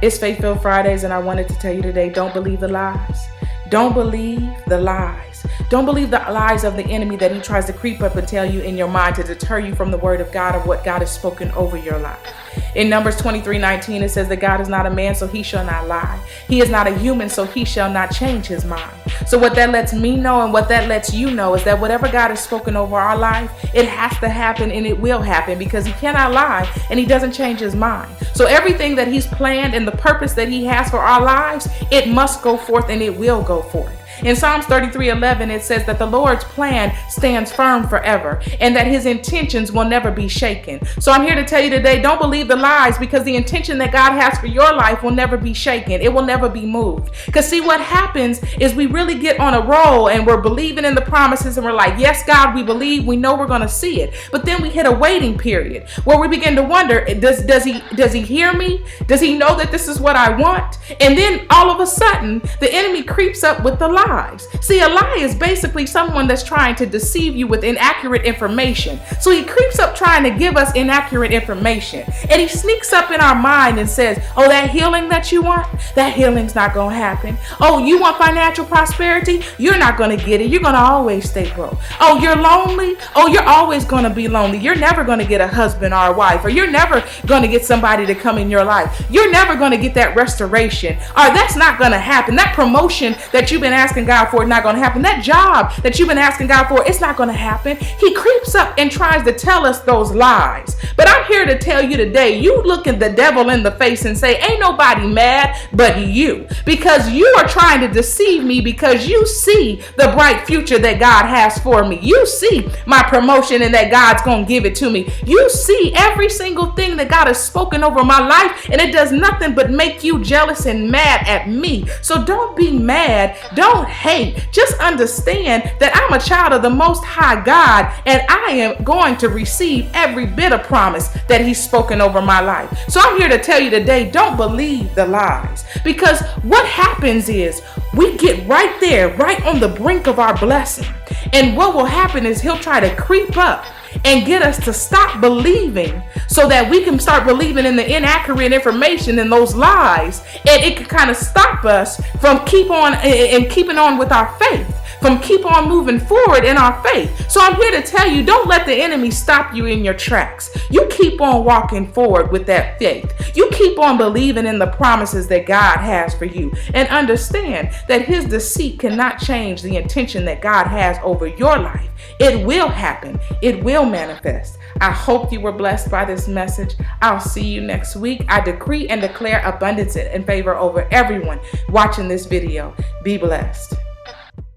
It's Faith-Filled Fridays, and I wanted to tell you today, don't believe the lies. Don't believe the lies. Don't believe the lies of the enemy that he tries to creep up and tell you in your mind to deter you from the word of God or what God has spoken over your life. In Numbers 23:19, it says that God is not a man, so he shall not lie. He is not a human, so he shall not change his mind. So what that lets me know and what that lets you know is that whatever God has spoken over our life, it has to happen and it will happen because he cannot lie and he doesn't change his mind. So everything that he's planned and the purpose that he has for our lives, it must go forth and it will go forth. In Psalms 33:11, it says that the Lord's plan stands firm forever and that his intentions will never be shaken. So I'm here to tell you today, don't believe the lies, because the intention that God has for your life will never be shaken. It will never be moved. Because see, what happens is we really get on a roll and we're believing in the promises and we're like, yes, God, we believe, we know we're going to see it. But then we hit a waiting period where we begin to wonder, does he hear me? Does he know that this is what I want? And then all of a sudden, the enemy creeps up with the lie. See, a lie is basically someone that's trying to deceive you with inaccurate information. So he creeps up trying to give us inaccurate information. And he sneaks up in our mind and says, oh, that healing that you want, that healing's not going to happen. Oh, you want financial prosperity? You're not going to get it. You're going to always stay broke. Oh, you're lonely? Oh, you're always going to be lonely. You're never going to get a husband or a wife, or you're never going to get somebody to come in your life. You're never going to get that restoration, or that's not going to happen. That promotion that you've been asking God for is not going to happen. That job that you've been asking God for, it's not going to happen. He creeps up and tries to tell us those lies. But I'm here to tell you today, you look at the devil in the face and say, ain't nobody mad but you, because you are trying to deceive me because you see the bright future that God has for me. You see my promotion and that God's going to give it to me. You see every single thing that God has spoken over my life, and it does nothing but make you jealous and mad at me. So don't be mad. Don't hate. Just understand that I'm a child of the Most High God, and I am going to receive every bit of promise that he's spoken over my life. So I'm here to tell you today, don't believe the lies, because what happens is we get right there, right on the brink of our blessing. And what will happen is he'll try to creep up and get us to stop believing so that we can start believing in the inaccurate information and those lies. And it can kind of stop us from keeping on with our faith, from keep on moving forward in our faith. So I'm here to tell you, don't let the enemy stop you in your tracks. You keep on walking forward with that faith. You keep on believing in the promises that God has for you, and understand that his deceit cannot change the intention that God has over your life. It will happen. It will manifest. I hope you were blessed by this message. I'll see you next week. I decree and declare abundance and favor over everyone watching this video. Be blessed.